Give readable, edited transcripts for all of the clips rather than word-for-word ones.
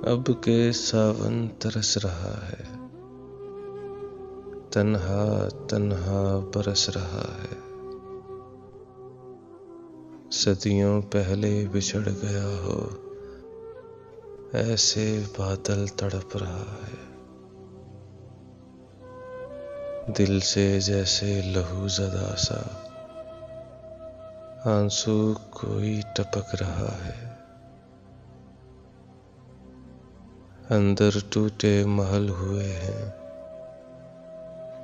अब के सावन तरस रहा है, तन्हा तन्हा बरस रहा है। सदियों पहले बिछड़ गया हो, ऐसे बादल तड़प रहा है। दिल से जैसे लहू ज़दा सा आंसू कोई टपक रहा है। अंदर टूटे महल हुए हैं,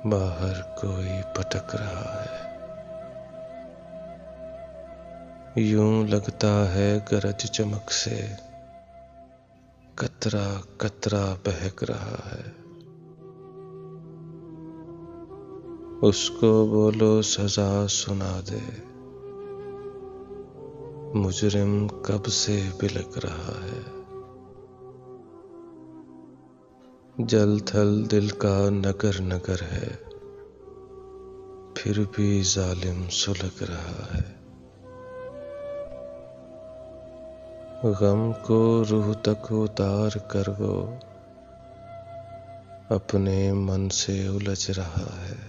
बाहर कोई भटक रहा है। यूं लगता है गरज चमक से कतरा कतरा बहक रहा है। उसको बोलो सजा सुना दे, मुजरिम कब से बिलक रहा है। जल थल दिल का नगर नगर है, फिर भी जालिम सुलग रहा है। गम को रूह तक उतार कर वो अपने मन से उलझ रहा है।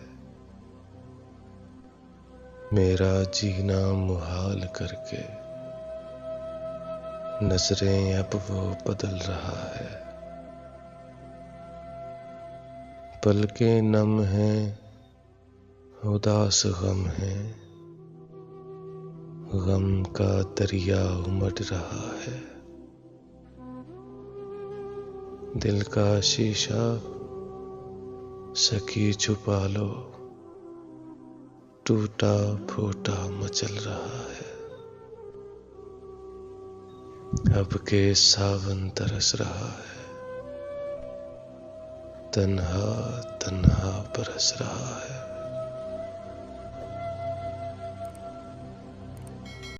मेरा जीना मुहाल करके नजरें अब वो बदल रहा है। पलकें नम हैं, उदास गम है, गम का दरिया उमड़ रहा है। दिल का शीशा सखी छुपा लो, टूटा फूटा मचल रहा है। अब के सावन तरस रहा है, तन्हा तन्हा बरस रहा है।